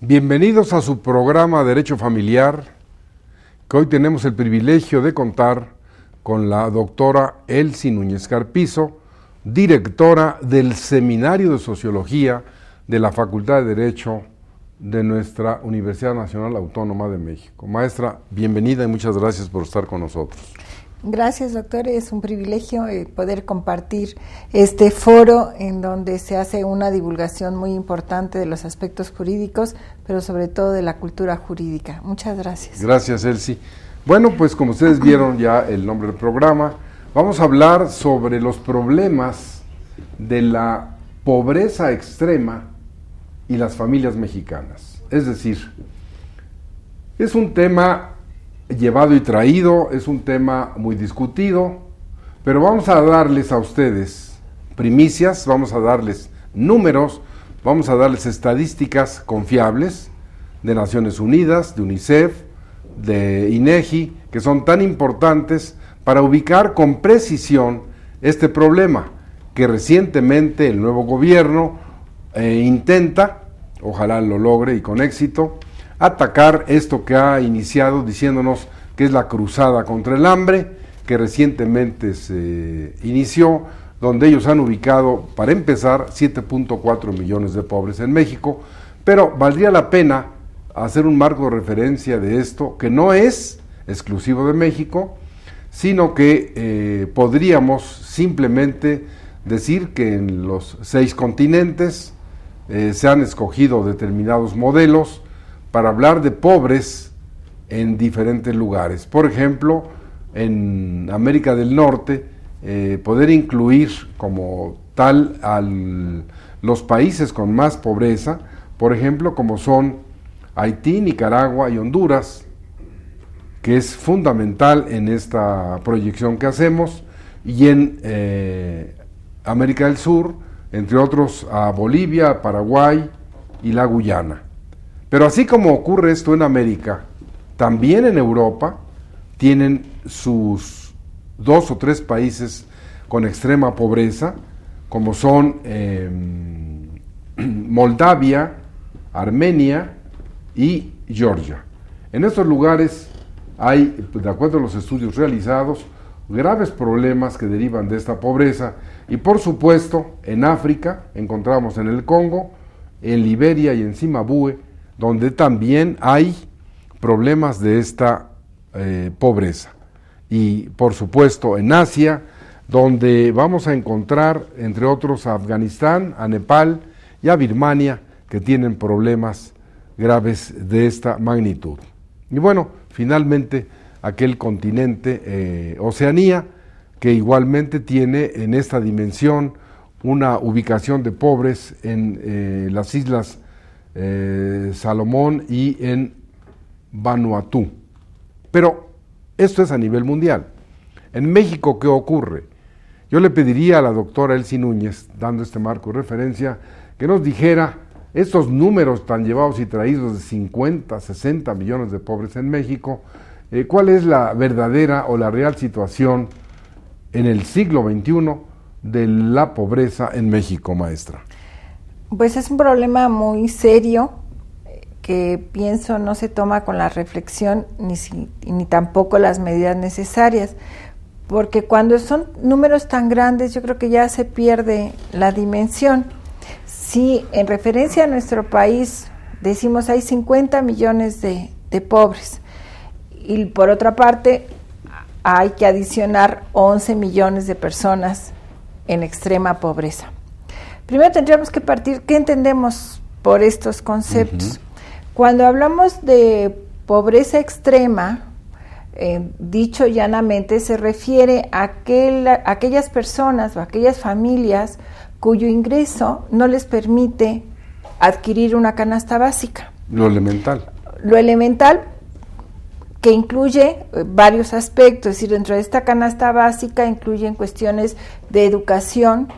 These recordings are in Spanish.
Bienvenidos a su programa Derecho Familiar, que hoy tenemos el privilegio de contar con la doctora Elsie Núñez Carpizo, directora del Seminario de Sociología de la Facultad de Derecho de nuestra Universidad Nacional Autónoma de México. Maestra, bienvenida y muchas gracias por estar con nosotros. Gracias, doctor. Es un privilegio poder compartir este foro en donde se hace una divulgación muy importante de los aspectos jurídicos, pero sobre todo de la cultura jurídica. Muchas gracias. Gracias, Elsie. Bueno, pues como ustedes vieron ya el nombre del programa, vamos a hablar sobre los problemas de la pobreza extrema y las familias mexicanas. Es decir, es un tema llevado y traído, es un tema muy discutido, pero vamos a darles a ustedes primicias, vamos a darles números, vamos a darles estadísticas confiables de Naciones Unidas, de UNICEF, de INEGI, que son tan importantes para ubicar con precisión este problema que recientemente el nuevo gobierno intenta, ojalá lo logre y con éxito, atacar esto que ha iniciado diciéndonos que es la cruzada contra el hambre, que recientemente se inició, donde ellos han ubicado, para empezar, 7.4 millones de pobres en México, pero valdría la pena hacer un marco de referencia de esto, que no es exclusivo de México, sino que podríamos simplemente decir que en los 6 continentes se han escogido determinados modelos para hablar de pobres en diferentes lugares. Por ejemplo, en América del Norte, poder incluir como tal a los países con más pobreza, por ejemplo, como son Haití, Nicaragua y Honduras, que es fundamental en esta proyección que hacemos, y en América del Sur, entre otros, a Bolivia, Paraguay y la Guyana. Pero así como ocurre esto en América, también en Europa tienen sus 2 o 3 países con extrema pobreza, como son Moldavia, Armenia y Georgia. En estos lugares hay, de acuerdo a los estudios realizados, graves problemas que derivan de esta pobreza, y por supuesto en África encontramos en el Congo, en Liberia y en Zimbabue, donde también hay problemas de esta pobreza. Y por supuesto en Asia, donde vamos a encontrar, entre otros, a Afganistán, a Nepal y a Birmania, que tienen problemas graves de esta magnitud. Y bueno, finalmente aquel continente, Oceanía, que igualmente tiene en esta dimensión una ubicación de pobres en las islas Salomón y en Vanuatu. Pero esto es a nivel mundial. En México, ¿qué ocurre? Yo le pediría a la doctora Elsie Núñez, dando este marco de referencia, que nos dijera estos números tan llevados y traídos de 50, 60 millones de pobres en México, cuál es la verdadera o la real situación en el siglo XXI de la pobreza en México, maestra. Pues es un problema muy serio que pienso no se toma con la reflexión ni tampoco las medidas necesarias, porque cuando son números tan grandes yo creo que ya se pierde la dimensión. Si en referencia a nuestro país decimos hay 50 millones de pobres y por otra parte hay que adicionar 11 millones de personas en extrema pobreza. Primero tendríamos que partir, ¿qué entendemos por estos conceptos? Cuando hablamos de pobreza extrema, dicho llanamente, se refiere a aquellas personas o aquellas familias cuyo ingreso no les permite adquirir una canasta básica. Lo elemental. Lo elemental, que incluye varios aspectos, es decir, dentro de esta canasta básica incluyen cuestiones de educación,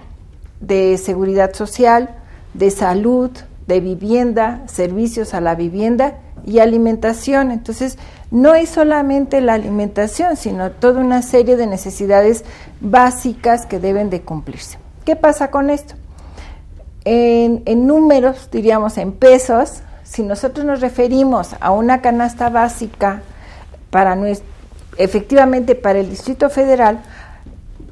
de seguridad social, de salud, de vivienda, servicios a la vivienda y alimentación. Entonces, no es solamente la alimentación, sino toda una serie de necesidades básicas que deben de cumplirse. ¿Qué pasa con esto? En números, diríamos en pesos, si nosotros nos referimos a una canasta básica efectivamente para el Distrito Federal,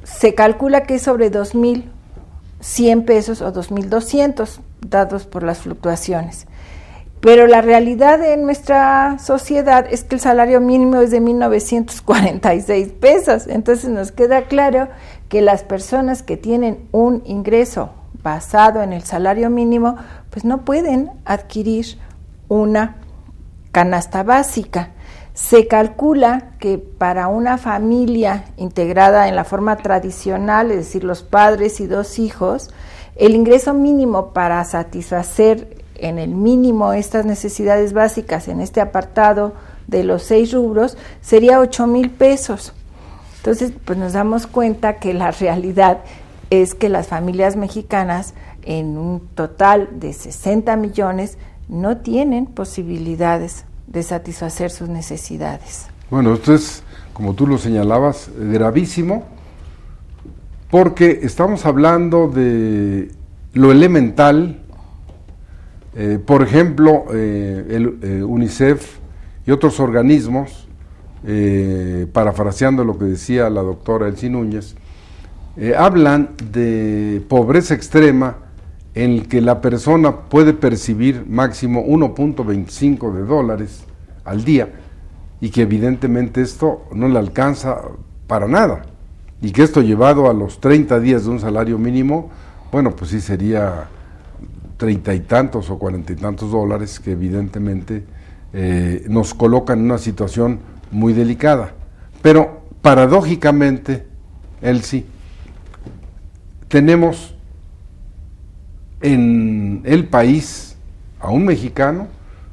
se calcula que es sobre 2,100 pesos o 2,200, dados por las fluctuaciones. Pero la realidad de nuestra sociedad es que el salario mínimo es de 1,946 pesos. Entonces nos queda claro que las personas que tienen un ingreso basado en el salario mínimo, pues no pueden adquirir una canasta básica. Se calcula que para una familia integrada en la forma tradicional, es decir, los padres y 2 hijos, el ingreso mínimo para satisfacer en el mínimo estas necesidades básicas en este apartado de los 6 rubros sería 8,000 pesos. Entonces, pues nos damos cuenta que la realidad es que las familias mexicanas, en un total de 60 millones, no tienen posibilidades de satisfacer sus necesidades. Bueno, esto es, como tú lo señalabas, gravísimo, porque estamos hablando de lo elemental. Por ejemplo, el UNICEF y otros organismos, parafraseando lo que decía la doctora Elsie Núñez, hablan de pobreza extrema en el que la persona puede percibir máximo $1.25 al día, y que evidentemente esto no le alcanza para nada, y que esto llevado a los 30 días de un salario mínimo, bueno, pues sí sería 30 y tantos o 40 y tantos dólares, que evidentemente nos colocan en una situación muy delicada. Pero paradójicamente, Elsie, tenemos en el país a un mexicano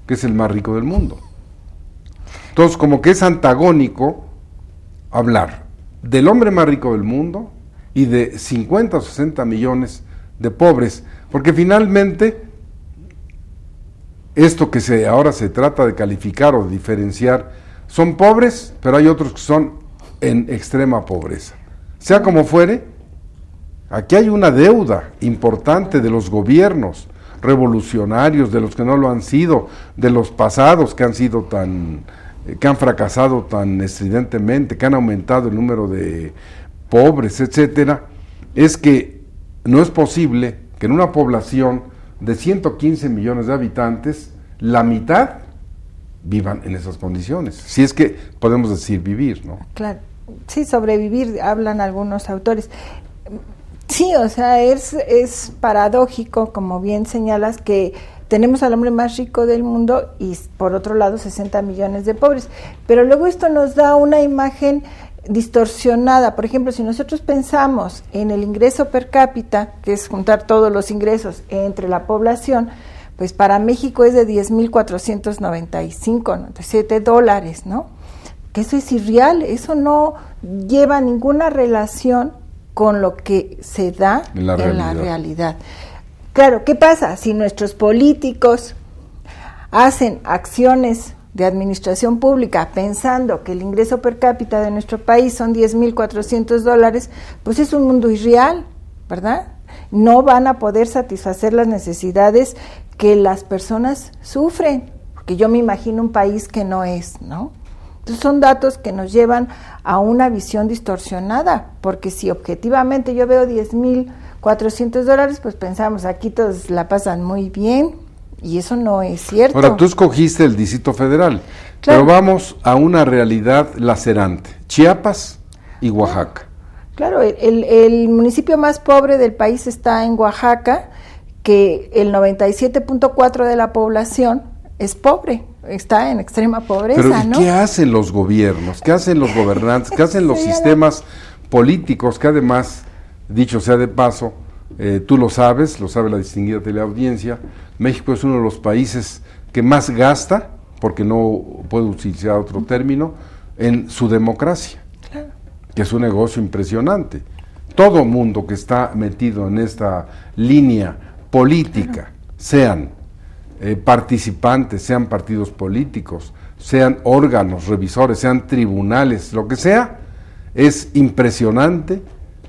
que es el más rico del mundo. Entonces, como que es antagónico hablar del hombre más rico del mundo y de 50 o 60 millones de pobres, porque finalmente esto que ahora se trata de calificar o de diferenciar, son pobres, pero hay otros que son en extrema pobreza. Sea como fuere, aquí hay una deuda importante de los gobiernos revolucionarios, de los que no lo han sido, de los pasados que han fracasado tan estridentemente, que han aumentado el número de pobres, etcétera. Es que no es posible que en una población de 115 millones de habitantes, la mitad vivan en esas condiciones, si es que podemos decir vivir, ¿no? Claro, sí, sobrevivir, hablan algunos autores. Sí, o sea, es paradójico, como bien señalas, que tenemos al hombre más rico del mundo y por otro lado 60 millones de pobres, pero luego esto nos da una imagen distorsionada. Por ejemplo, si nosotros pensamos en el ingreso per cápita, que es juntar todos los ingresos entre la población, pues para México es de 10,495, $97, ¿no? Que eso es irreal, eso no lleva ninguna relación con lo que se da en la realidad. Claro, ¿qué pasa? Si nuestros políticos hacen acciones de administración pública pensando que el ingreso per cápita de nuestro país son $10,400, pues es un mundo irreal, ¿verdad? No van a poder satisfacer las necesidades que las personas sufren, porque yo me imagino un país que no es, ¿no? Entonces son datos que nos llevan a una visión distorsionada, porque si objetivamente yo veo $10,400, pues pensamos, aquí todos la pasan muy bien, y eso no es cierto. Ahora, tú escogiste el Distrito Federal, claro, pero vamos a una realidad lacerante, Chiapas y Oaxaca. Claro, el municipio más pobre del país está en Oaxaca, que el 97.4% de la población es pobre, está en extrema pobreza. Pero ¿y ¿no? qué hacen los gobiernos? ¿Qué hacen los gobernantes? ¿Qué hacen los sistemas políticos? Que además, dicho sea de paso, tú lo sabe la distinguida teleaudiencia, México es uno de los países que más gasta, porque no puedo utilizar otro término, en su democracia, claro, que es un negocio impresionante. Todo mundo que está metido en esta línea política, sean participantes, sean partidos políticos, sean órganos revisores, sean tribunales, lo que sea, es impresionante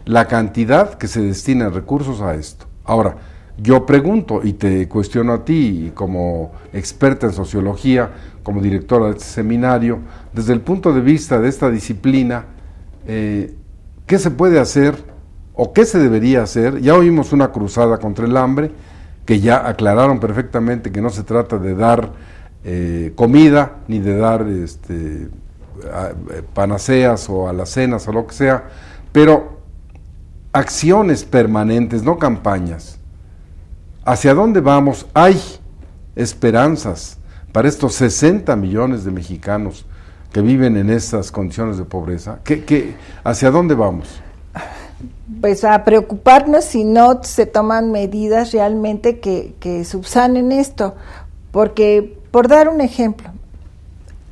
la cantidad que se destina en recursos a esto. Ahora, Yo pregunto y te cuestiono a ti como experta en sociología, como directora de este seminario, desde el punto de vista de esta disciplina, ¿qué se puede hacer o qué se debería hacer? Ya oímos una cruzada contra el hambre, que ya aclararon perfectamente que no se trata de dar comida, ni de dar panaceas o alacenas o lo que sea, pero acciones permanentes, no campañas. ¿Hacia dónde vamos? Hay esperanzas para estos 60 millones de mexicanos que viven en estas condiciones de pobreza. ¿Hacia dónde vamos? Pues a preocuparnos si no se toman medidas realmente que subsanen esto, porque por dar un ejemplo,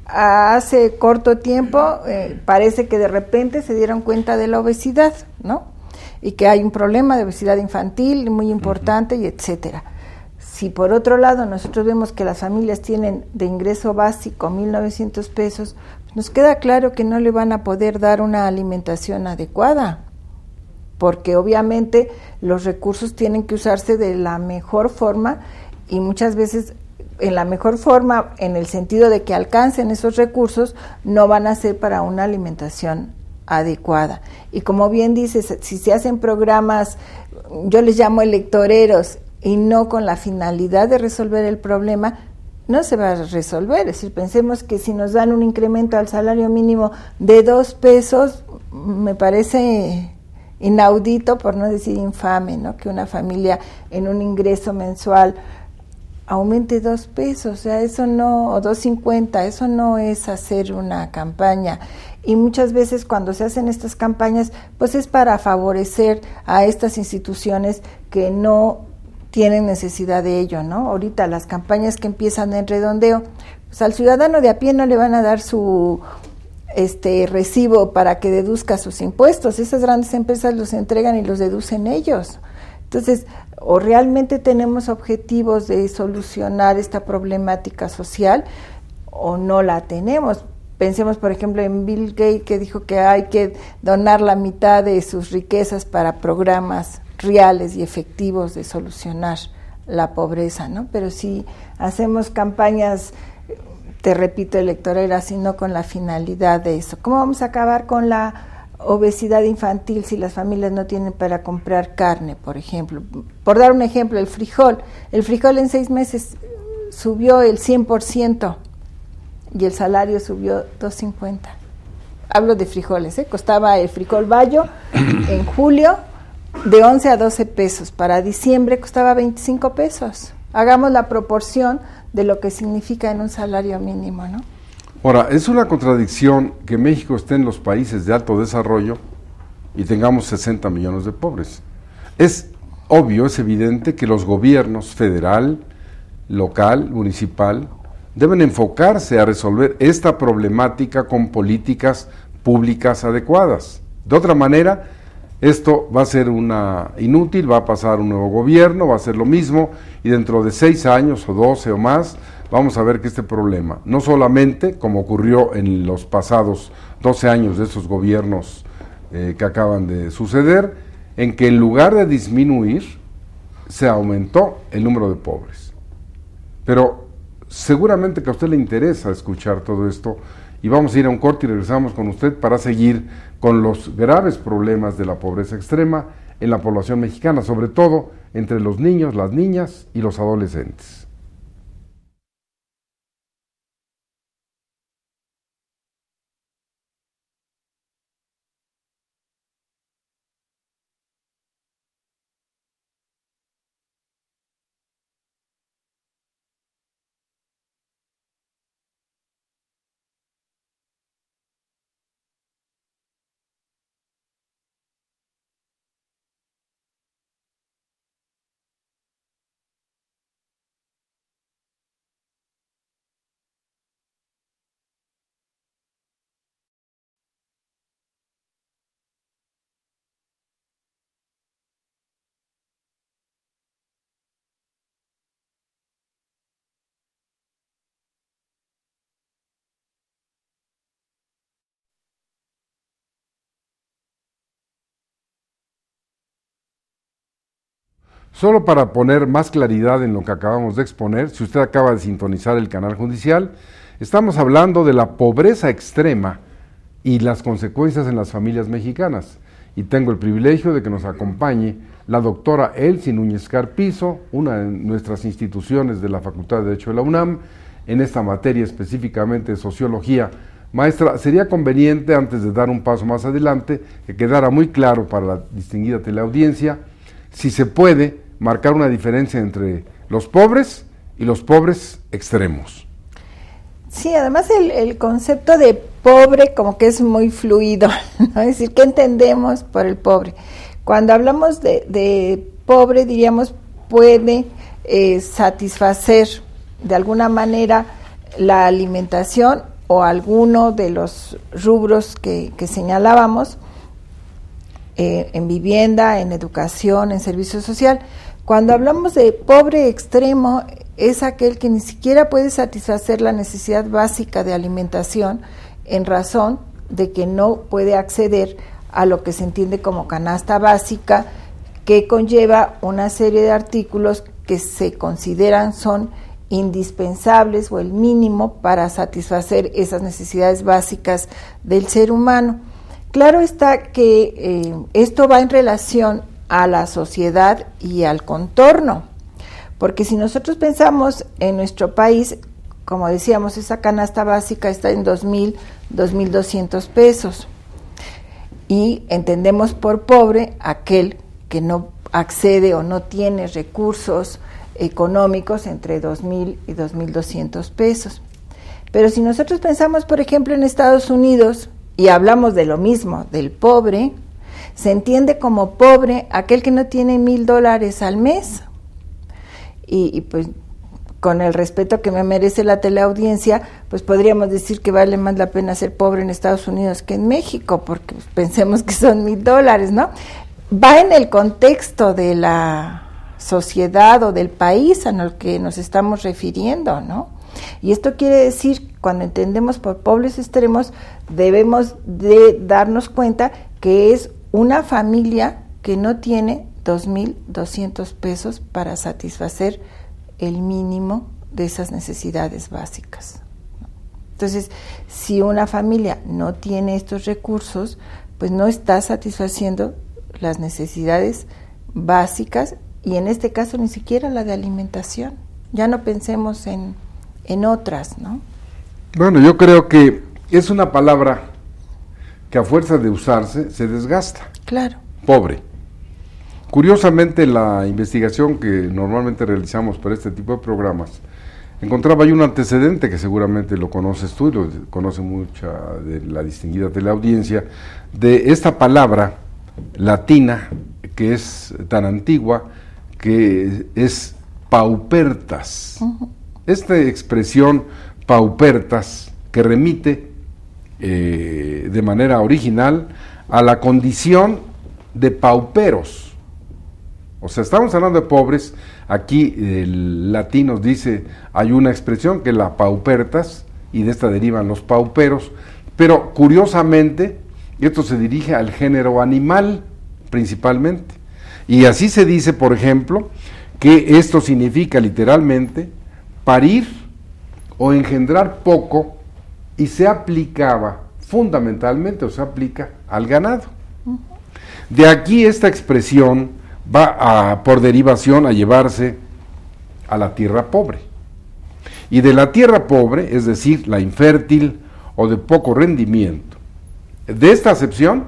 hace corto tiempo parece que de repente se dieron cuenta de la obesidad, ¿no? Y que hay un problema de obesidad infantil muy importante y etcétera. Si por otro lado nosotros vemos que las familias tienen de ingreso básico 1,900 pesos, nos queda claro que no le van a poder dar una alimentación adecuada, porque obviamente los recursos tienen que usarse de la mejor forma y muchas veces en la mejor forma, en el sentido de que alcancen esos recursos, no van a ser para una alimentación adecuada. Y como bien dices, si se hacen programas, yo les llamo electoreros, y no con la finalidad de resolver el problema, no se va a resolver. Es decir, pensemos que si nos dan un incremento al salario mínimo de 2 pesos, me parece inaudito, por no decir infame, ¿no? Que una familia en un ingreso mensual aumente 2 pesos, o sea, eso no, o 2.50, eso no es hacer una campaña. Y muchas veces cuando se hacen estas campañas, pues es para favorecer a estas instituciones que no tienen necesidad de ello, ¿no? Ahorita las campañas que empiezan en redondeo, pues al ciudadano de a pie no le van a dar su recibo para que deduzca sus impuestos. Esas grandes empresas los entregan y los deducen ellos. Entonces, o realmente tenemos objetivos de solucionar esta problemática social o no la tenemos. Pensemos, por ejemplo, en Bill Gates, que dijo que hay que donar la mitad de sus riquezas para programas reales y efectivos de solucionar la pobreza, ¿no? Pero si hacemos campañas, te repito, electoreras, y no con la finalidad de eso. ¿Cómo vamos a acabar con la obesidad infantil si las familias no tienen para comprar carne, por ejemplo? Por dar un ejemplo, el frijol en 6 meses subió el 100% y el salario subió 2.50. Hablo de frijoles, costaba el frijol bayo en julio de 11 a 12 pesos, para diciembre costaba 25 pesos. Hagamos la proporción de lo que significa en un salario mínimo, ¿no? Ahora, es una contradicción que México esté en los países de alto desarrollo y tengamos 60 millones de pobres. Es obvio, es evidente que los gobiernos federal, local, municipal, deben enfocarse a resolver esta problemática con políticas públicas adecuadas. De otra manera, esto va a ser inútil, va a pasar un nuevo gobierno, va a ser lo mismo, y dentro de 6 años o 12 o más, vamos a ver que este problema, no solamente como ocurrió en los pasados 12 años de esos gobiernos que acaban de suceder, en que en lugar de disminuir, se aumentó el número de pobres. Pero seguramente que a usted le interesa escuchar todo esto, y vamos a ir a un corte y regresamos con usted para seguir con los graves problemas de la pobreza extrema en la población mexicana, sobre todo entre los niños, las niñas y los adolescentes. Solo para poner más claridad en lo que acabamos de exponer, si usted acaba de sintonizar el canal judicial, estamos hablando de la pobreza extrema y las consecuencias en las familias mexicanas. Y tengo el privilegio de que nos acompañe la doctora Elsie Núñez Carpizo, una de nuestras instituciones de la Facultad de Derecho de la UNAM, en esta materia específicamente de sociología. Maestra, sería conveniente, antes de dar un paso más adelante, que quedara muy claro para la distinguida teleaudiencia, si se puede marcar una diferencia entre los pobres y los pobres extremos. Sí, además el concepto de pobre como que es muy fluido, ¿no? Es decir, ¿qué entendemos por el pobre? Cuando hablamos de pobre, diríamos, puede satisfacer de alguna manera la alimentación o alguno de los rubros que señalábamos, en vivienda, en educación, en servicio social. Cuando hablamos de pobre extremo, es aquel que ni siquiera puede satisfacer la necesidad básica de alimentación en razón de que no puede acceder a lo que se entiende como canasta básica, que conlleva una serie de artículos que se consideran son indispensables o el mínimo para satisfacer esas necesidades básicas del ser humano. Claro está que esto va en relación a la sociedad y al contorno, porque si nosotros pensamos en nuestro país, como decíamos, esa canasta básica está en 2,000, 2,200 pesos, y entendemos por pobre aquel que no accede o no tiene recursos económicos entre 2,000 y 2,200 pesos. Pero si nosotros pensamos, por ejemplo, en Estados Unidos, y hablamos de lo mismo, del pobre, se entiende como pobre aquel que no tiene $1,000 al mes. Y pues con el respeto que me merece la teleaudiencia, pues podríamos decir que vale más la pena ser pobre en Estados Unidos que en México, porque pensemos que son $1,000, ¿no? Va en el contexto de la sociedad o del país al que nos estamos refiriendo, ¿no? Y esto quiere decir, cuando entendemos por pobres extremos, debemos de darnos cuenta que es una familia que no tiene 2,200 pesos para satisfacer el mínimo de esas necesidades básicas. Entonces, si una familia no tiene estos recursos, pues no está satisfaciendo las necesidades básicas, y en este caso ni siquiera la de alimentación. Ya no pensemos en otras, ¿no? Bueno, yo creo que es una palabra que a fuerza de usarse se desgasta. Claro. Pobre. Curiosamente, la investigación que normalmente realizamos para este tipo de programas, encontraba ahí un antecedente que seguramente lo conoces tú y lo conoce mucha de la distinguida teleaudiencia, de esta palabra latina que es tan antigua, que es paupertas. Uh-huh. Esta expresión paupertas, que remite de manera original a la condición de pauperos. O sea, estamos hablando de pobres. Aquí el latín nos dice, hay una expresión que es la paupertas, y de esta derivan los pauperos, pero curiosamente esto se dirige al género animal principalmente, y así se dice, por ejemplo, que esto significa literalmente parir o engendrar poco, y se aplicaba fundamentalmente, o se aplica al ganado. De aquí esta expresión va por derivación a llevarse a la tierra pobre. Y de la tierra pobre, es decir, la infértil o de poco rendimiento, de esta acepción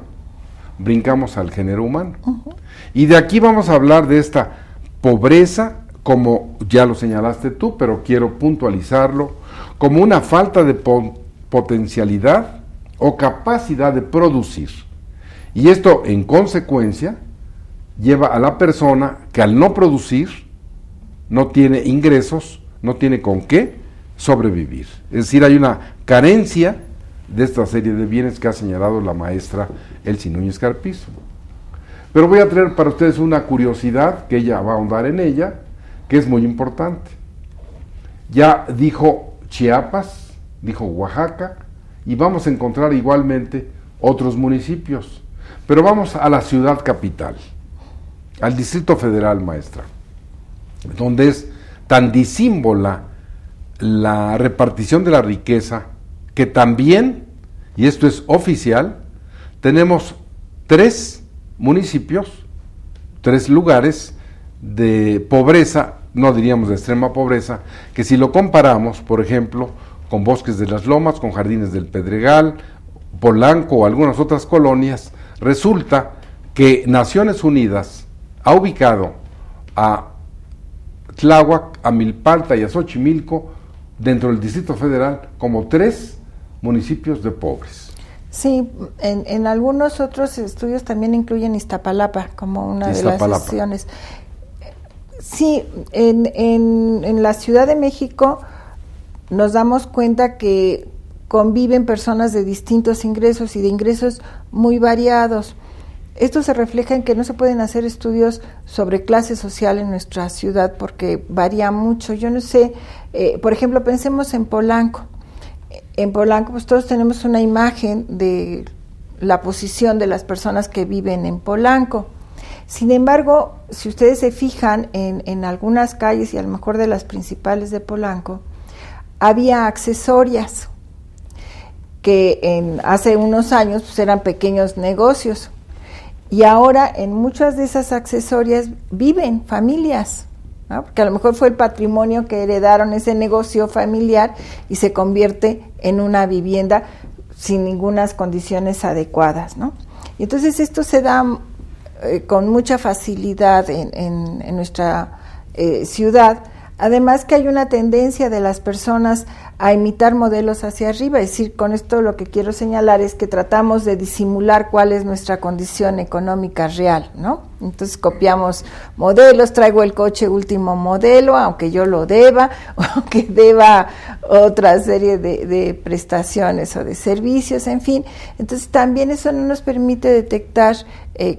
brincamos al género humano. Uh-huh. Y de aquí vamos a hablar de esta pobreza, como ya lo señalaste tú, pero quiero puntualizarlo, como una falta de potencialidad o capacidad de producir. Y esto, en consecuencia, lleva a la persona que al no producir, no tiene ingresos, no tiene con qué sobrevivir. Es decir, hay una carencia de esta serie de bienes que ha señalado la maestra Elsie Núñez Carpizo. Pero voy a traer para ustedes una curiosidad, que ella va a ahondar en ella, que es muy importante. Ya dijo Chiapas, dijo Oaxaca, y vamos a encontrar igualmente otros municipios. Pero vamos a la ciudad capital, al Distrito Federal, maestra. donde es tan disímbola la repartición de la riqueza, que también, y esto es oficial, tenemos 3 municipios, 3 lugares de pobreza, no diríamos de extrema pobreza, que si lo comparamos, por ejemplo, con Bosques de las Lomas, con Jardines del Pedregal, Polanco o algunas otras colonias, resulta que Naciones Unidas ha ubicado a Tláhuac, a Milpalta y a Xochimilco dentro del Distrito Federal como 3 municipios de pobres. Sí, en algunos otros estudios también incluyen Iztapalapa como una de las opciones. Sí, en la Ciudad de México nos damos cuenta que conviven personas de distintos ingresos y de ingresos muy variados. Esto se refleja en que no se pueden hacer estudios sobre clase social en nuestra ciudad porque varía mucho. Yo no sé, por ejemplo, pensemos en Polanco. En Polanco pues todos tenemos una imagen de la posición de las personas que viven en Polanco. Sin embargo, si ustedes se fijan en algunas calles y a lo mejor de las principales de Polanco, había accesorias que hace unos años pues eran pequeños negocios. Y ahora en muchas de esas accesorias viven familias, ¿no? Porque a lo mejor fue el patrimonio que heredaron ese negocio familiar y se convierte en una vivienda sin ningunas condiciones adecuadas, ¿no? Y entonces esto se da con mucha facilidad en nuestra ciudad. Además que hay una tendencia de las personas a imitar modelos hacia arriba, es decir, con esto lo que quiero señalar es que tratamos de disimular cuál es nuestra condición económica real, ¿no? Entonces copiamos modelos, traigo el coche último modelo, aunque yo lo deba, o aunque deba otra serie de prestaciones o de servicios, en fin. Entonces también eso no nos permite detectar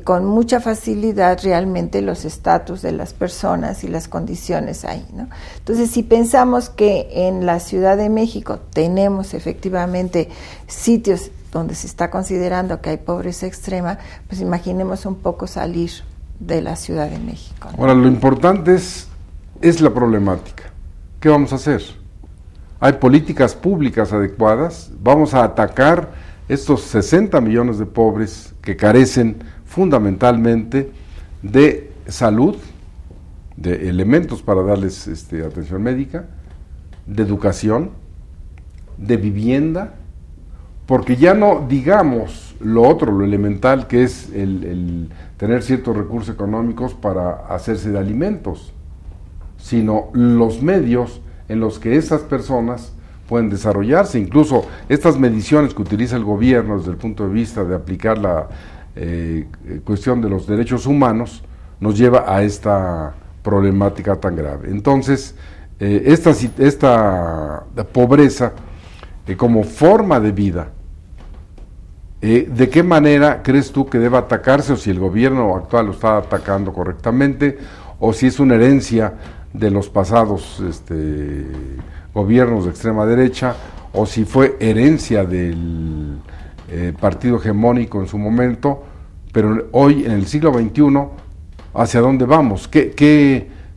con mucha facilidad realmente los estatus de las personas y las condiciones ahí, ¿no? Entonces si pensamos que en la Ciudad de México tenemos efectivamente sitios donde se está considerando que hay pobreza extrema, pues imaginemos un poco salir de la Ciudad de México, ¿no? Ahora, lo importante es la problemática. ¿Qué vamos a hacer? ¿Hay políticas públicas adecuadas? ¿Vamos a atacar estos 60 millones de pobres que carecen fundamentalmente de salud, de elementos para darles atención médica, de educación, de vivienda? Porque ya no digamos lo otro, lo elemental, que es el tener ciertos recursos económicos para hacerse de alimentos, sino los medios en los que estas personas pueden desarrollarse. Incluso estas mediciones que utiliza el gobierno desde el punto de vista de aplicar la cuestión de los derechos humanos, nos lleva a esta problemática tan grave. Entonces, esta pobreza como forma de vida, ¿de qué manera crees tú que debe atacarse, o si el gobierno actual lo está atacando correctamente, o si es una herencia de los pasados gobiernos de extrema derecha, o si fue herencia del partido hegemónico en su momento, pero hoy en el siglo XXI, ¿hacia dónde vamos?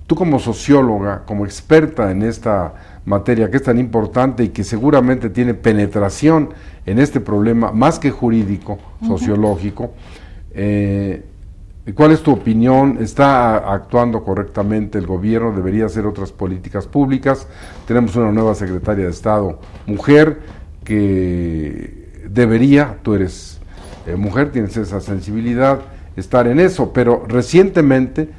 Tú como socióloga, como experta en esta materia que es tan importante y que seguramente tiene penetración en este problema más que jurídico, sociológico, ¿cuál es tu opinión? ¿Está actuando correctamente el gobierno? ¿Debería hacer otras políticas públicas? Tenemos una nueva secretaria de Estado, mujer, que debería, tú eres mujer, tienes esa sensibilidad, estar en eso, pero recientemente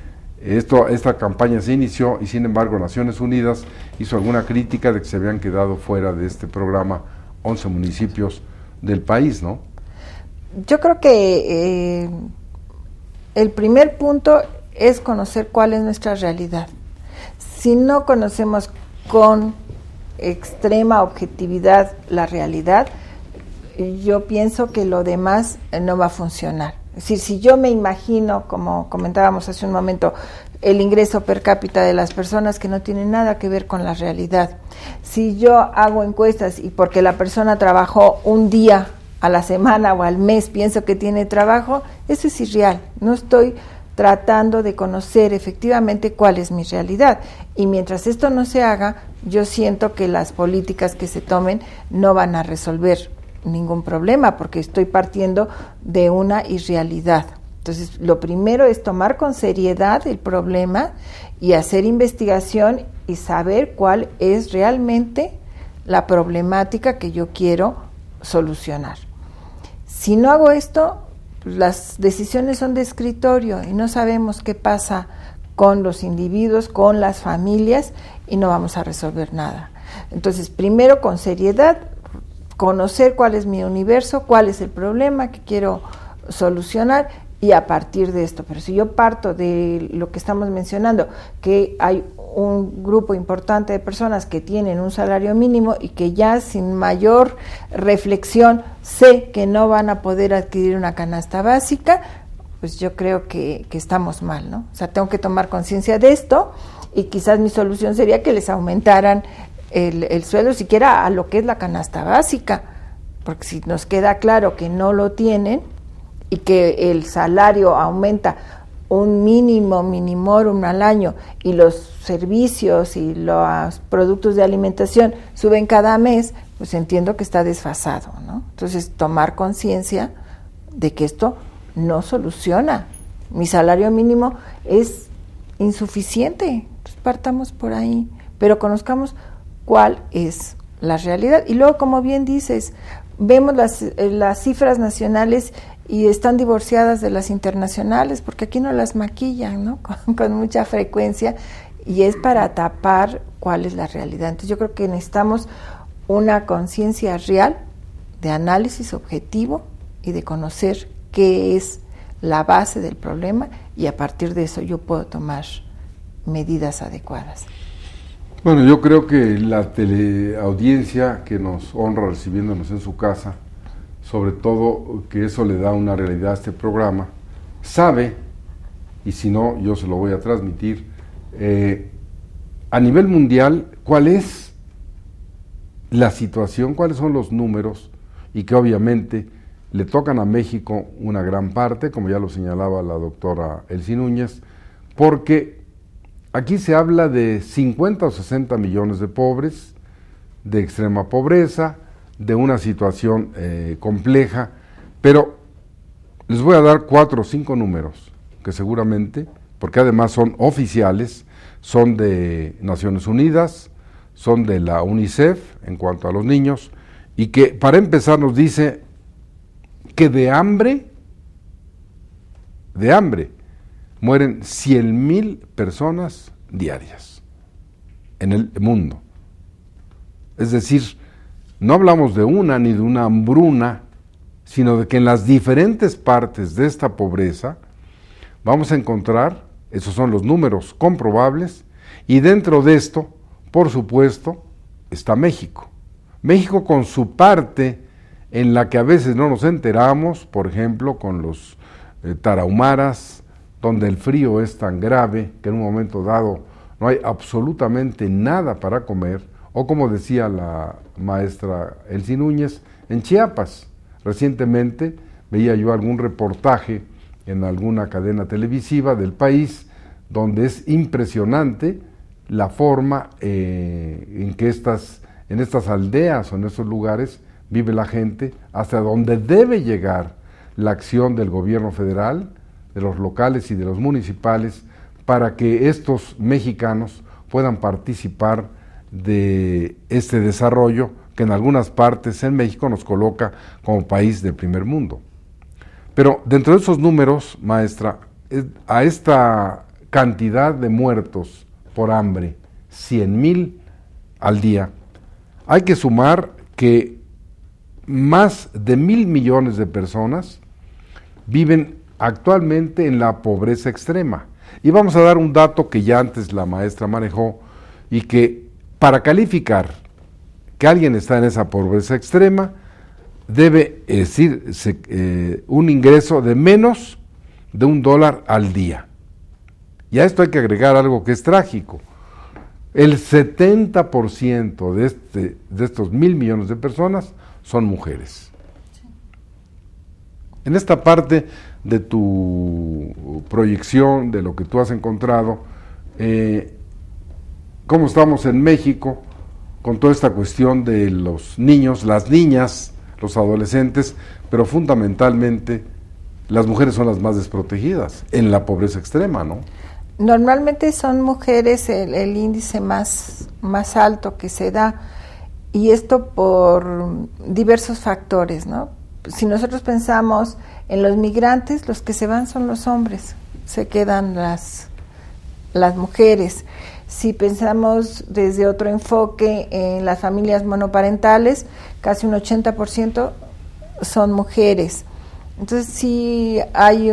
esta campaña se inició y sin embargo Naciones Unidas hizo alguna crítica de que se habían quedado fuera de este programa 11 municipios del país, ¿no? Yo creo que el primer punto es conocer cuál es nuestra realidad. Si no conocemos con extrema objetividad la realidad, yo pienso que lo demás no va a funcionar. Es decir, si yo me imagino, como comentábamos hace un momento, el ingreso per cápita de las personas que no tiene nada que ver con la realidad, si yo hago encuestas y porque la persona trabajó un día a la semana o al mes pienso que tiene trabajo, eso es irreal. No estoy tratando de conocer efectivamente cuál es mi realidad. Y mientras esto no se haga, yo siento que las políticas que se tomen no van a resolver ningún problema, porque estoy partiendo de una irrealidad. Entonces, lo primero es tomar con seriedad el problema y hacer investigación y saber cuál es realmente la problemática que yo quiero solucionar. Si no hago esto, pues las decisiones son de escritorio y no sabemos qué pasa con los individuos, con las familias, y no vamos a resolver nada. Entonces, primero con seriedad, conocer cuál es mi universo, cuál es el problema que quiero solucionar, y a partir de esto. Pero si yo parto de lo que estamos mencionando, que hay un grupo importante de personas que tienen un salario mínimo y que ya sin mayor reflexión sé que no van a poder adquirir una canasta básica, pues yo creo que estamos mal, ¿no? O sea, tengo que tomar conciencia de esto, y quizás mi solución sería que les aumentaran el sueldo siquiera a lo que es la canasta básica, porque si nos queda claro que no lo tienen y que el salario aumenta un mínimo, minimorum al año, y los servicios y los productos de alimentación suben cada mes, pues entiendo que está desfasado, ¿no? Entonces, tomar conciencia de que esto no soluciona. Mi salario mínimo es insuficiente, pues partamos por ahí, pero conozcamos cuál es la realidad. Y luego, como bien dices, vemos las cifras nacionales y están divorciadas de las internacionales, porque aquí no las maquillan, ¿no? Con mucha frecuencia, y es para tapar cuál es la realidad. Entonces yo creo que necesitamos una conciencia real de análisis objetivo y de conocer qué es la base del problema, y a partir de eso yo puedo tomar medidas adecuadas. Bueno, yo creo que la teleaudiencia que nos honra recibiéndonos en su casa, sobre todo que eso le da una realidad a este programa, sabe, y si no, yo se lo voy a transmitir, a nivel mundial, cuál es la situación, cuáles son los números, y que obviamente le tocan a México una gran parte, como ya lo señalaba la doctora Elsie Núñez, porque aquí se habla de 50 o 60 millones de pobres, de extrema pobreza, de una situación compleja, pero les voy a dar 4 o 5 números que seguramente, porque además son oficiales, son de Naciones Unidas, son de la UNICEF en cuanto a los niños, y que para empezar nos dice que de hambre mueren 100,000 personas diarias en el mundo. Es decir, no hablamos de una ni de una hambruna, sino de que en las diferentes partes de esta pobreza vamos a encontrar, esos son los números comprobables, y dentro de esto, por supuesto, está México. México con su parte en la que a veces no nos enteramos, por ejemplo, con los tarahumaras, donde el frío es tan grave que en un momento dado no hay absolutamente nada para comer, o como decía la maestra Elsie Núñez, en Chiapas. Recientemente veía yo algún reportaje en alguna cadena televisiva del país, donde es impresionante la forma en que en estas aldeas o en estos lugares vive la gente, hasta donde debe llegar la acción del gobierno federal, de los locales y de los municipales, para que estos mexicanos puedan participar de este desarrollo que en algunas partes en México nos coloca como país de primer mundo. Pero dentro de esos números, maestra, a esta cantidad de muertos por hambre, 100,000 al día, hay que sumar que más de 1,000 millones de personas viven actualmente en la pobreza extrema. Y vamos a dar un dato que ya antes la maestra manejó, y que para calificar que alguien está en esa pobreza extrema, debe decir un ingreso de menos de $1 al día. Y a esto hay que agregar algo que es trágico. El 70% de estos 1,000 millones de personas son mujeres. En esta parte de tu proyección, de lo que tú has encontrado, ¿cómo estamos en México con toda esta cuestión de los niños, las niñas, los adolescentes, pero fundamentalmente las mujeres son las más desprotegidas en la pobreza extrema, ¿no? Normalmente son mujeres el índice más alto que se da, y esto por diversos factores, ¿no? Si nosotros pensamos en los migrantes, los que se van son los hombres, se quedan las mujeres. Si pensamos desde otro enfoque en las familias monoparentales, casi un 80% son mujeres. Entonces sí hay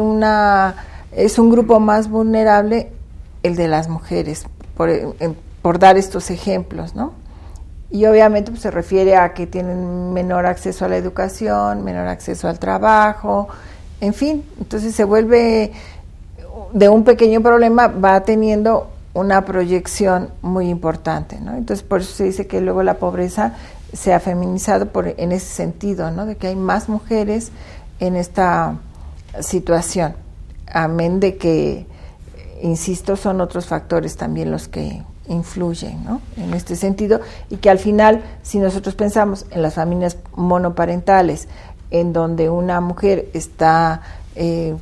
es un grupo más vulnerable el de las mujeres, por dar estos ejemplos, ¿no? Y obviamente pues, se refiere a que tienen menor acceso a la educación, menor acceso al trabajo, en fin, entonces se vuelve de un pequeño problema, va teniendo una proyección muy importante, ¿no? Entonces por eso se dice que luego la pobreza se ha feminizado en ese sentido, ¿no? De que hay más mujeres en esta situación, amén de que, insisto, son otros factores también los que influyen, ¿no? En este sentido, y que al final, si nosotros pensamos en las familias monoparentales, en donde una mujer está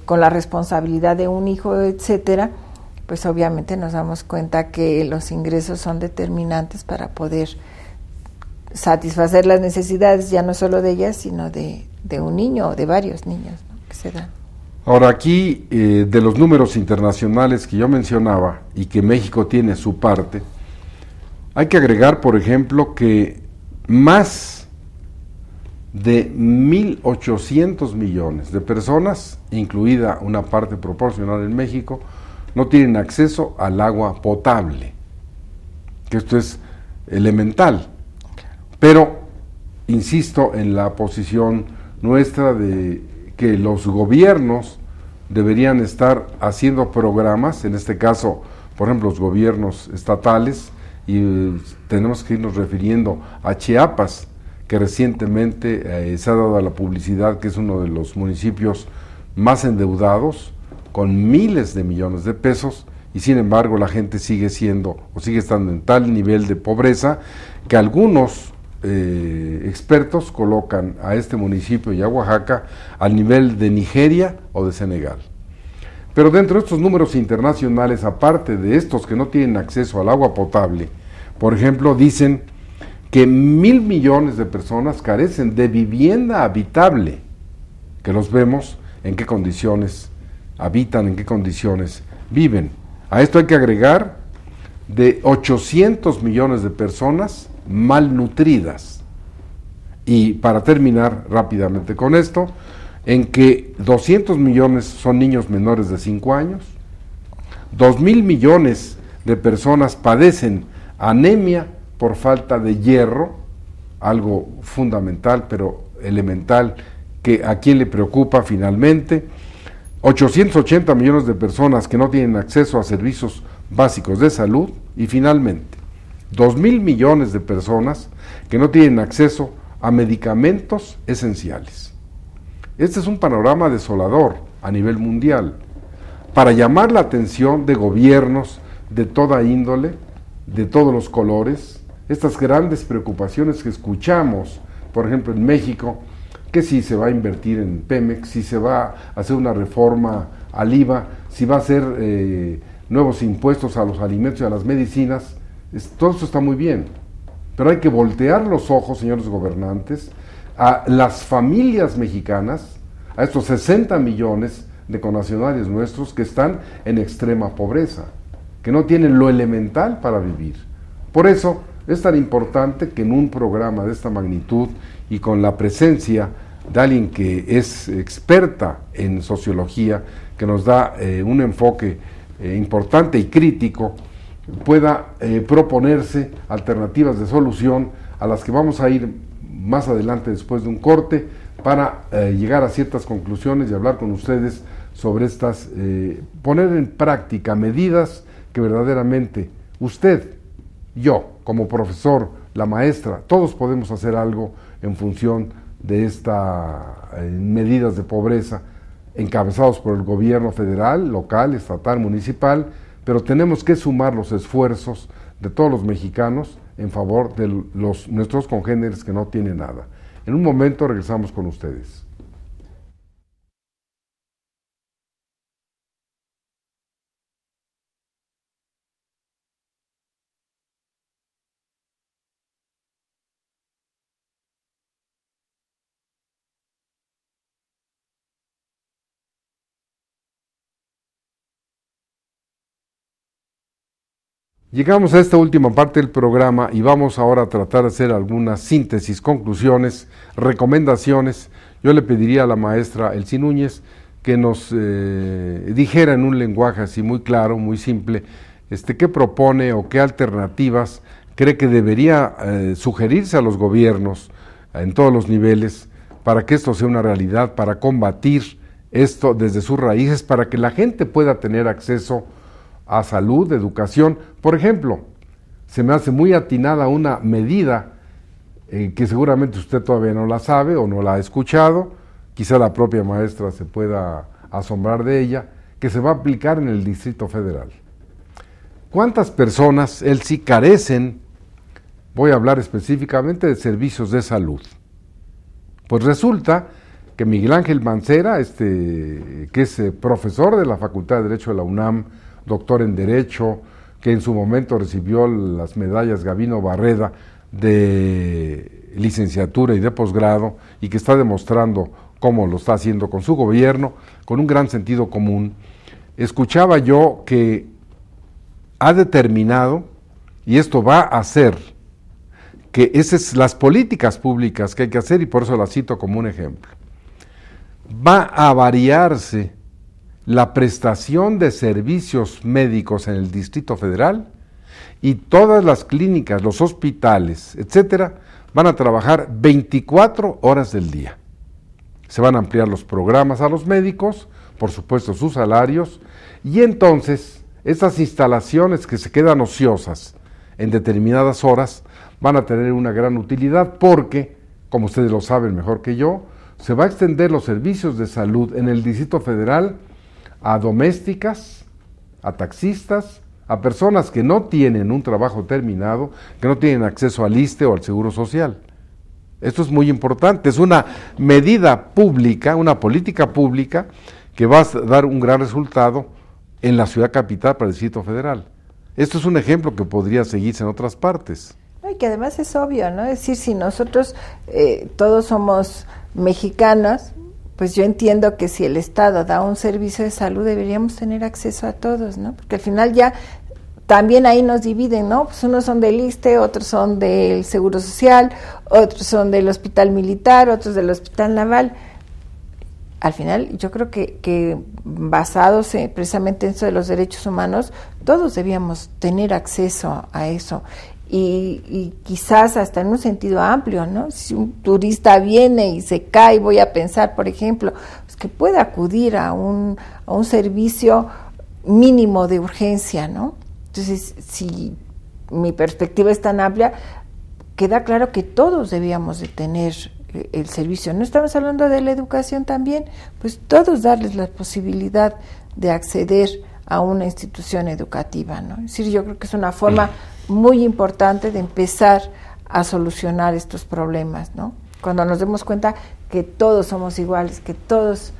con la responsabilidad de un hijo, etcétera, pues obviamente nos damos cuenta que los ingresos son determinantes para poder satisfacer las necesidades, ya no solo de ellas, sino de un niño o de varios niños, ¿no? Que se dan. Ahora aquí, de los números internacionales que yo mencionaba y que México tiene su parte, hay que agregar, por ejemplo, que más de 1.800 millones de personas, incluida una parte proporcional en México, no tienen acceso al agua potable, que esto es elemental. Pero insisto en la posición nuestra de que los gobiernos deberían estar haciendo programas, en este caso, por ejemplo, los gobiernos estatales, y tenemos que irnos refiriendo a Chiapas, que recientemente se ha dado a la publicidad que es uno de los municipios más endeudados, con miles de millones de pesos, y sin embargo la gente sigue estando en tal nivel de pobreza que algunos expertos colocan a este municipio y a Oaxaca al nivel de Nigeria o de Senegal. Pero dentro de estos números internacionales, aparte de estos que no tienen acceso al agua potable, por ejemplo, dicen que 1.000 millones de personas carecen de vivienda habitable, que los vemos en qué condiciones habitan, en qué condiciones viven. A esto hay que agregar de 800 millones de personas malnutridas. Y para terminar rápidamente con esto, en que 200 millones son niños menores de 5 años, 2.000 millones de personas padecen anemia por falta de hierro, algo fundamental pero elemental que a quien le preocupa finalmente, 880 millones de personas que no tienen acceso a servicios básicos de salud y finalmente 2.000 millones de personas que no tienen acceso a medicamentos esenciales. Este es un panorama desolador a nivel mundial para llamar la atención de gobiernos de toda índole, de todos los colores, estas grandes preocupaciones que escuchamos, por ejemplo en México, que si se va a invertir en Pemex, si se va a hacer una reforma al IVA, si va a hacer nuevos impuestos a los alimentos y a las medicinas, todo esto está muy bien, pero hay que voltear los ojos, señores gobernantes, a las familias mexicanas, a estos 60 millones de connacionales nuestros que están en extrema pobreza, que no tienen lo elemental para vivir. Por eso es tan importante que en un programa de esta magnitud y con la presencia de alguien que es experta en sociología, que nos da un enfoque importante y crítico, pueda proponerse alternativas de solución a las que vamos a ir más adelante después de un corte para llegar a ciertas conclusiones y hablar con ustedes sobre estas, poner en práctica medidas que verdaderamente usted, yo, como profesor, la maestra, todos podemos hacer algo en función de estas medidas de pobreza encabezados por el gobierno federal, local, estatal, municipal, pero tenemos que sumar los esfuerzos de todos los mexicanos en favor de nuestros congéneres que no tienen nada. En un momento regresamos con ustedes. Llegamos a esta última parte del programa y vamos ahora a tratar de hacer algunas síntesis, conclusiones, recomendaciones. Yo le pediría a la maestra Elsie Núñez que nos dijera en un lenguaje así muy claro, muy simple, qué propone o qué alternativas cree que debería sugerirse a los gobiernos en todos los niveles para que esto sea una realidad, para combatir esto desde sus raíces, para que la gente pueda tener acceso a salud, educación. Por ejemplo, se me hace muy atinada una medida que seguramente usted todavía no la sabe o no la ha escuchado, quizá la propia maestra se pueda asombrar de ella, que se va a aplicar en el Distrito Federal. ¿Cuántas personas, Elsie, carecen, voy a hablar específicamente de servicios de salud? Pues resulta que Miguel Ángel Mancera, que es profesor de la Facultad de Derecho de la UNAM, doctor en Derecho, que en su momento recibió las medallas Gabino Barreda de licenciatura y de posgrado, y que está demostrando cómo lo está haciendo con su gobierno, con un gran sentido común. Escuchaba yo que ha determinado, y esto va a hacer, que esas son las políticas públicas que hay que hacer, y por eso la cito como un ejemplo. Va a variarse la prestación de servicios médicos en el Distrito Federal y todas las clínicas, los hospitales, etcétera, van a trabajar 24 horas del día. Se van a ampliar los programas a los médicos, por supuesto sus salarios, y entonces esas instalaciones que se quedan ociosas en determinadas horas van a tener una gran utilidad porque, como ustedes lo saben mejor que yo, se va a extender los servicios de salud en el Distrito Federal a domésticas, a taxistas, a personas que no tienen un trabajo terminado, que no tienen acceso al ISSSTE o al Seguro Social. Esto es muy importante, es una medida pública, una política pública que va a dar un gran resultado en la ciudad capital para el Distrito Federal. Esto es un ejemplo que podría seguirse en otras partes. Y que además es obvio, ¿no? Es decir, si nosotros todos somos mexicanos, pues yo entiendo que si el Estado da un servicio de salud deberíamos tener acceso a todos, ¿no? Porque al final ya también ahí nos dividen, ¿no? Pues unos son del ISSSTE, otros son del Seguro Social, otros son del Hospital Militar, otros del Hospital Naval. Al final yo creo que basados precisamente en eso de los derechos humanos, todos debíamos tener acceso a eso. Y quizás hasta en un sentido amplio, ¿no? Si un turista viene y se cae, voy a pensar, por ejemplo, pues que pueda acudir a un servicio mínimo de urgencia, ¿no? Entonces, si mi perspectiva es tan amplia, queda claro que todos debíamos de tener el servicio. No estamos hablando de la educación también, pues todos darles la posibilidad de acceder a una institución educativa, ¿no? Es decir, yo creo que es una forma muy importante de empezar a solucionar estos problemas, ¿no? Cuando nos demos cuenta que todos somos iguales, que todos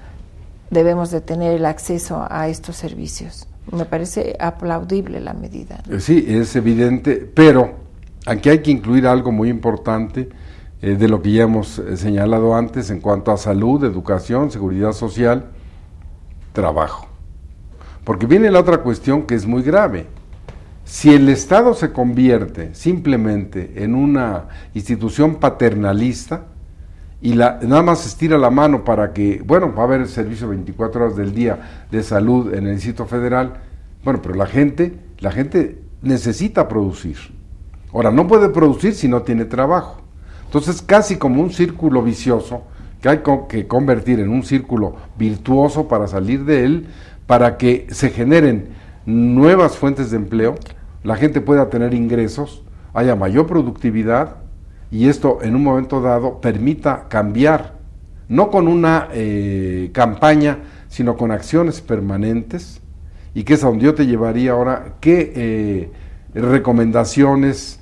debemos de tener el acceso a estos servicios. Me parece aplaudible la medida, ¿no? Sí, es evidente, pero aquí hay que incluir algo muy importante de lo que ya hemos señalado antes en cuanto a salud, educación, seguridad social, trabajo. Porque viene la otra cuestión que es muy grave. Si el Estado se convierte simplemente en una institución paternalista y nada más estira la mano para que, bueno, va a haber el servicio 24 horas del día de salud en el Distrito Federal, bueno, pero la gente necesita producir. Ahora, no puede producir si no tiene trabajo. Entonces, casi como un círculo vicioso que hay que convertir en un círculo virtuoso para salir de él, para que se generen nuevas fuentes de empleo, la gente pueda tener ingresos, haya mayor productividad, y esto en un momento dado permita cambiar, no con una campaña, sino con acciones permanentes, y que es a donde yo te llevaría ahora. ¿Qué recomendaciones,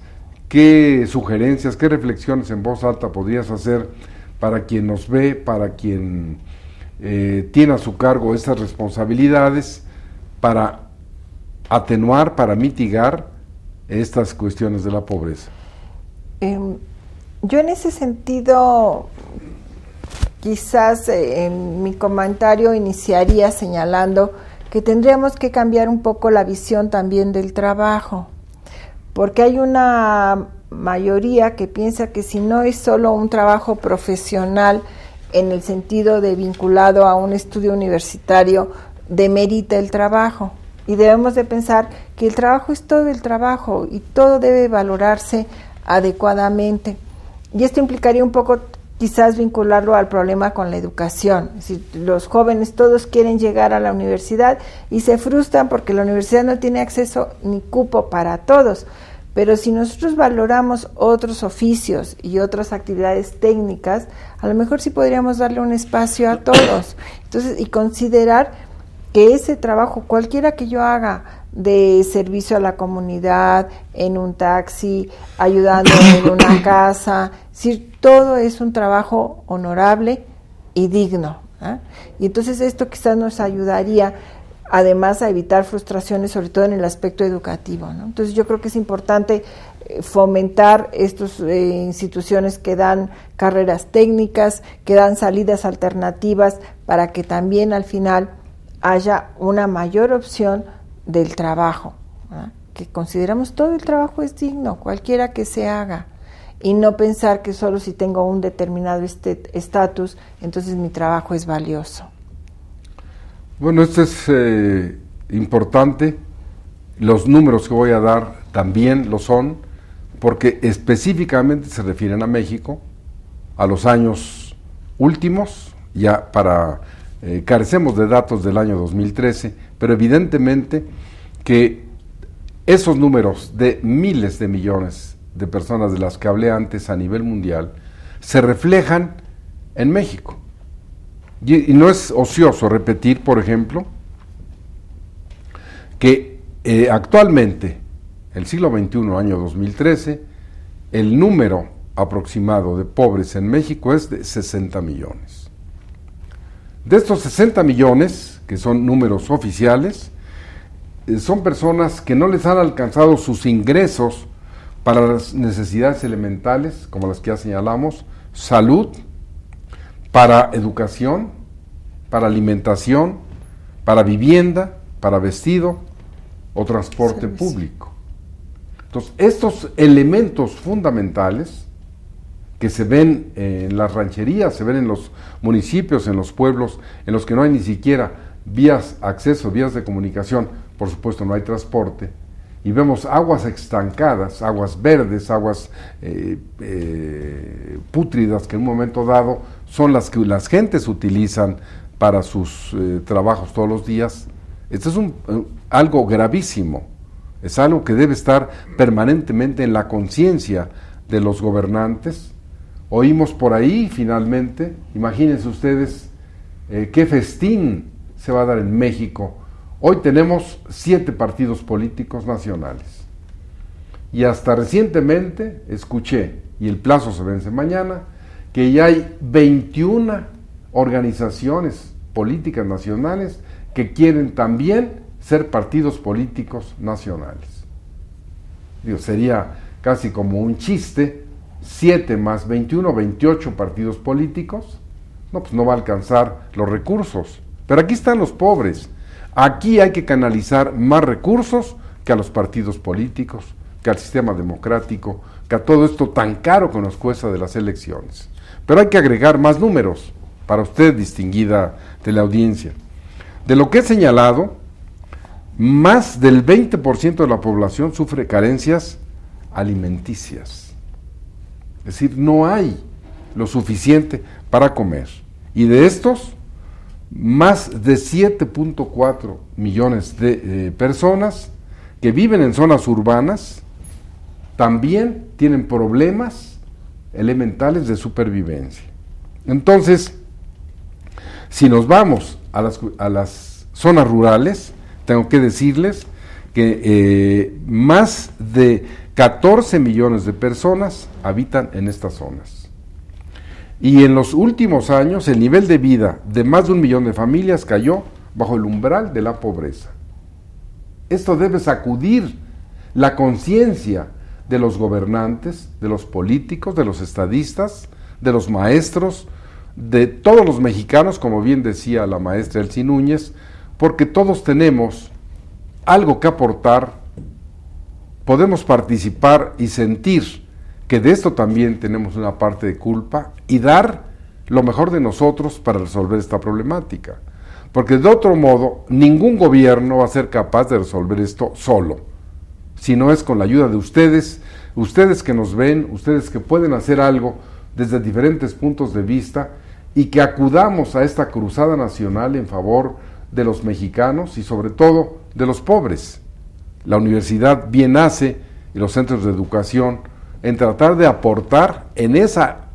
qué sugerencias, qué reflexiones en voz alta podrías hacer para quien nos ve, para quien tiene a su cargo esas responsabilidades, para atenuar, para mitigar estas cuestiones de la pobreza? Yo en ese sentido, quizás en mi comentario iniciaría señalando que tendríamos que cambiar un poco la visión también del trabajo, porque hay una mayoría que piensa que si no es solo un trabajo profesional en el sentido de vinculado a un estudio universitario, demerita el trabajo. Y debemos de pensar que el trabajo es todo el trabajo y todo debe valorarse adecuadamente. Y esto implicaría un poco quizás vincularlo al problema con la educación. Es decir, los jóvenes todos quieren llegar a la universidad y se frustran porque la universidad no tiene acceso ni cupo para todos. Pero si nosotros valoramos otros oficios y otras actividades técnicas, a lo mejor sí podríamos darle un espacio a todos. Entonces, y considerar que ese trabajo, cualquiera que yo haga, de servicio a la comunidad, en un taxi, ayudando en una casa, es decir, todo es un trabajo honorable y digno, ¿eh? Y entonces esto quizás nos ayudaría además a evitar frustraciones, sobre todo en el aspecto educativo, ¿no? Entonces yo creo que es importante fomentar estas instituciones que dan carreras técnicas, que dan salidas alternativas, para que también al final haya una mayor opción del trabajo, ¿eh? Que consideramos todo el trabajo es digno, cualquiera que se haga, y no pensar que solo si tengo un determinado estatus, entonces mi trabajo es valioso. Bueno, esto es importante. Los números que voy a dar también lo son, porque específicamente se refieren a México, a los años últimos, ya para carecemos de datos del año 2013, pero evidentemente que esos números de miles de millones de personas de las que hablé antes a nivel mundial se reflejan en México. Y no es ocioso repetir, por ejemplo, que actualmente, el siglo XXI, año 2013, el número aproximado de pobres en México es de 60 millones. De estos 60 millones, que son números oficiales, son personas que no les han alcanzado sus ingresos para las necesidades elementales, como las que ya señalamos, salud, para educación, para alimentación, para vivienda, para vestido o transporte público. Entonces, estos elementos fundamentales que se ven en las rancherías, se ven en los municipios, en los pueblos, en los que no hay ni siquiera vías, acceso, vías de comunicación, por supuesto no hay transporte, y vemos aguas estancadas, aguas verdes, aguas pútridas que en un momento dado son las que las gentes utilizan para sus trabajos todos los días. Esto es algo gravísimo, es algo que debe estar permanentemente en la conciencia de los gobernantes. Oímos por ahí, finalmente, imagínense ustedes qué festín se va a dar en México. Hoy tenemos 7 partidos políticos nacionales. Y hasta recientemente escuché, y el plazo se vence mañana, que ya hay 21 organizaciones políticas nacionales que quieren también ser partidos políticos nacionales. Digo, sería casi como un chiste, 7 más 21, 28 partidos políticos, no, pues no va a alcanzar los recursos. Pero aquí están los pobres. Aquí hay que canalizar más recursos que a los partidos políticos, que al sistema democrático, que a todo esto tan caro que nos cuesta de las elecciones. Pero hay que agregar más números para usted, distinguida teleaudiencia. De lo que he señalado, más del 20% de la población sufre carencias alimenticias. Es decir, no hay lo suficiente para comer. Y de estos, más de 7.4 millones de personas que viven en zonas urbanas también tienen problemas elementales de supervivencia. Entonces, si nos vamos a las zonas rurales, tengo que decirles que más de 14 millones de personas habitan en estas zonas. Y en los últimos años, el nivel de vida de más de 1 millón de familias cayó bajo el umbral de la pobreza. Esto debe sacudir la conciencia de los gobernantes, de los políticos, de los estadistas, de los maestros, de todos los mexicanos, como bien decía la maestra Elsie Núñez, porque todos tenemos algo que aportar, podemos participar y sentir que de esto también tenemos una parte de culpa y dar lo mejor de nosotros para resolver esta problemática. Porque de otro modo, ningún gobierno va a ser capaz de resolver esto solo, si no es con la ayuda de ustedes, ustedes que nos ven, ustedes que pueden hacer algo desde diferentes puntos de vista y que acudamos a esta cruzada nacional en favor de los mexicanos y sobre todo de los pobres. La universidad bien hace, y los centros de educación, en tratar de aportar en esa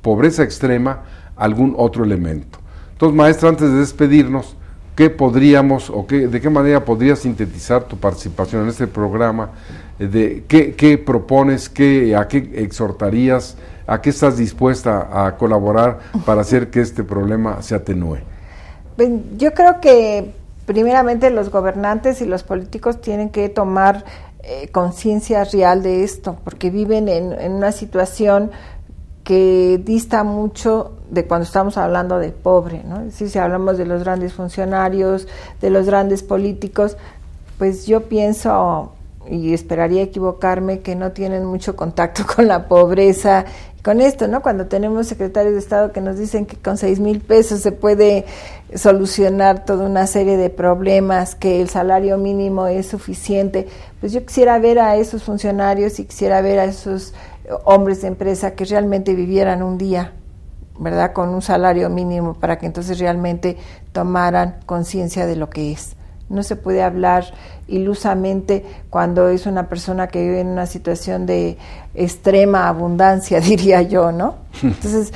pobreza extrema algún otro elemento. Entonces, maestra, antes de despedirnos, ¿qué podríamos o de qué manera podrías sintetizar tu participación en este programa? ¿Qué propones, a qué exhortarías, a qué estás dispuesta a colaborar para hacer que este problema se atenúe? Yo creo que primeramente los gobernantes y los políticos tienen que tomar conciencia real de esto, porque viven en una situación que dista mucho de cuando estamos hablando de pobre, ¿no? Es decir, si hablamos de los grandes funcionarios, de los grandes políticos, pues yo pienso, y esperaría equivocarme, que no tienen mucho contacto con la pobreza, con esto, ¿no? Cuando tenemos secretarios de Estado que nos dicen que con 6,000 pesos se puede solucionar toda una serie de problemas, que el salario mínimo es suficiente, pues yo quisiera ver a esos funcionarios y quisiera ver a esos hombres de empresa que realmente vivieran un día, ¿verdad?, con un salario mínimo, para que entonces realmente tomaran conciencia de lo que es. No se puede hablar ilusamente cuando es una persona que vive en una situación de extrema abundancia, diría yo, ¿no? Entonces,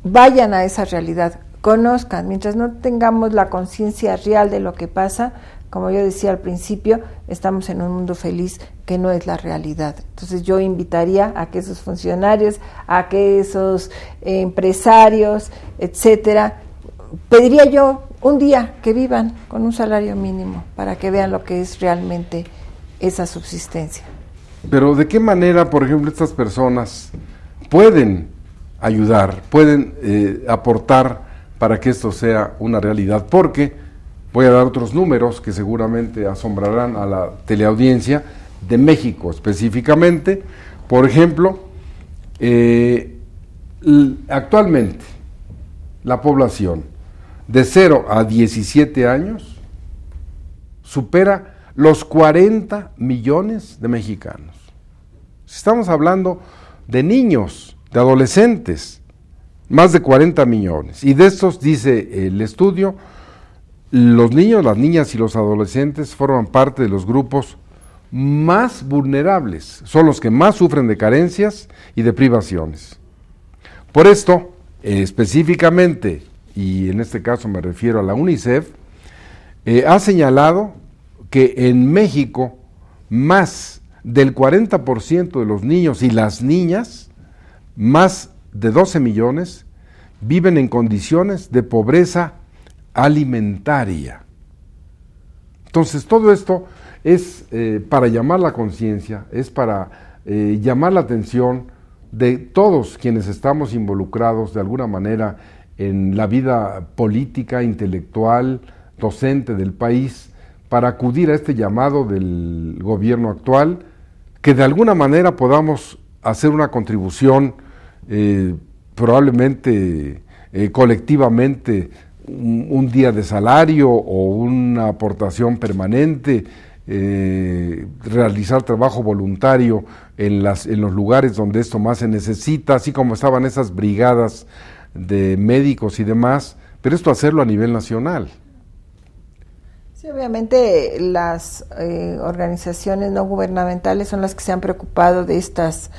vayan a esa realidad, conozcan. Mientras no tengamos la conciencia real de lo que pasa, como yo decía al principio, estamos en un mundo feliz que no es la realidad. Entonces yo invitaría a que esos funcionarios, a que esos empresarios, etcétera, pediría yo un día que vivan con un salario mínimo para que vean lo que es realmente esa subsistencia. Pero ¿de qué manera, por ejemplo, estas personas pueden ayudar, pueden aportar para que esto sea una realidad? Porque voy a dar otros números que seguramente asombrarán a la teleaudiencia de México específicamente. Por ejemplo, actualmente la población de 0 a 17 años supera los 40 millones de mexicanos. Estamos hablando de niños, de adolescentes, más de 40 millones. Y de estos, dice el estudio, los niños, las niñas y los adolescentes forman parte de los grupos más vulnerables, son los que más sufren de carencias y de privaciones. Por esto, específicamente, y en este caso me refiero a la UNICEF, ha señalado que en México más del 40% de los niños y las niñas, más de 12 millones, viven en condiciones de pobreza alimentaria. Entonces todo esto es para llamar la conciencia, es para llamar la atención de todos quienes estamos involucrados de alguna manera en la vida política, intelectual, docente del país, para acudir a este llamado del gobierno actual, que de alguna manera podamos hacer una contribución probablemente colectivamente, un día de salario o una aportación permanente, realizar trabajo voluntario en los lugares donde esto más se necesita, así como estaban esas brigadas de médicos y demás, pero esto hacerlo a nivel nacional. Sí, obviamente las organizaciones no gubernamentales son las que se han preocupado de estas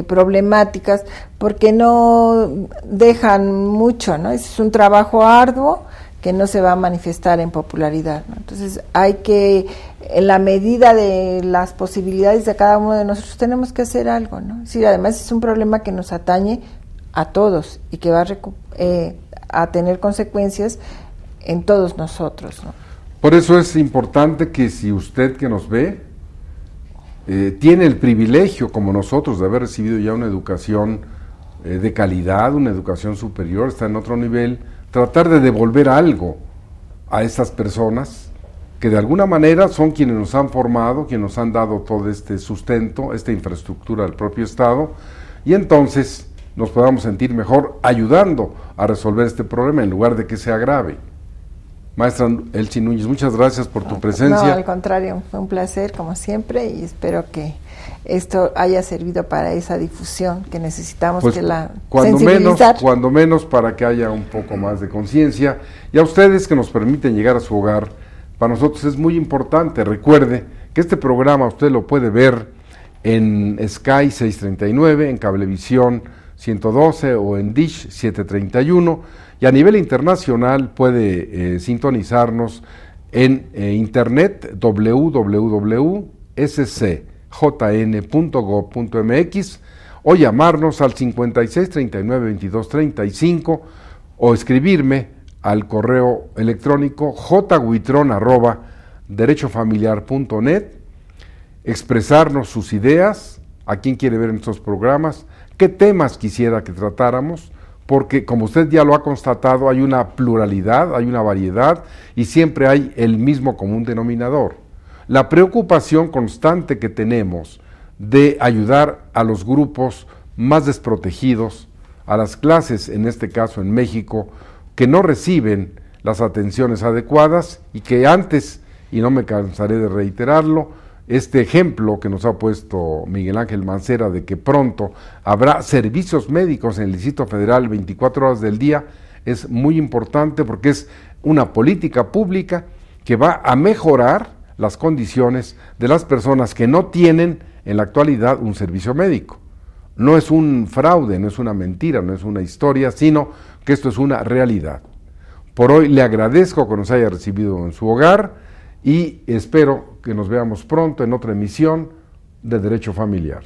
problemáticas, porque no dejan mucho, ¿no? Es un trabajo arduo que no se va a manifestar en popularidad, ¿no? Entonces hay que, en la medida de las posibilidades de cada uno de nosotros, tenemos que hacer algo, ¿no? Sí, además es un problema que nos atañe a todos y que va a tener consecuencias en todos nosotros, ¿no? Por eso es importante que si usted que nos ve tiene el privilegio, como nosotros, de haber recibido ya una educación de calidad, una educación superior, está en otro nivel, tratar de devolver algo a estas personas que de alguna manera son quienes nos han formado, quienes nos han dado todo este sustento, esta infraestructura del propio Estado, y entonces nos podamos sentir mejor ayudando a resolver este problema en lugar de que se agrave. Maestra Elsie Núñez, muchas gracias por tu presencia. No, al contrario, fue un placer como siempre y espero que esto haya servido para esa difusión que necesitamos, pues, que la sensibilizar. Cuando menos para que haya un poco más de conciencia, y a ustedes que nos permiten llegar a su hogar, para nosotros es muy importante. Recuerde que este programa usted lo puede ver en Sky 639, en Cablevisión 112 o en Dish 731, y a nivel internacional puede sintonizarnos en internet www.scjn.gov.mx o llamarnos al 5639-2235 o escribirme al correo electrónico jhuitron@derechofamiliar.net, expresarnos sus ideas, a quién quiere ver en estos programas, qué temas quisiera que tratáramos, porque como usted ya lo ha constatado, hay una pluralidad, hay una variedad y siempre hay el mismo común denominador. La preocupación constante que tenemos de ayudar a los grupos más desprotegidos, a las clases, en este caso en México, que no reciben las atenciones adecuadas y que antes, y no me cansaré de reiterarlo, este ejemplo que nos ha puesto Miguel Ángel Mancera de que pronto habrá servicios médicos en el Distrito Federal 24 horas del día, es muy importante porque es una política pública que va a mejorar las condiciones de las personas que no tienen en la actualidad un servicio médico. No es un fraude, no es una mentira, no es una historia, sino que esto es una realidad. Por hoy le agradezco que nos haya recibido en su hogar y espero que nos veamos pronto en otra emisión de Derecho Familiar.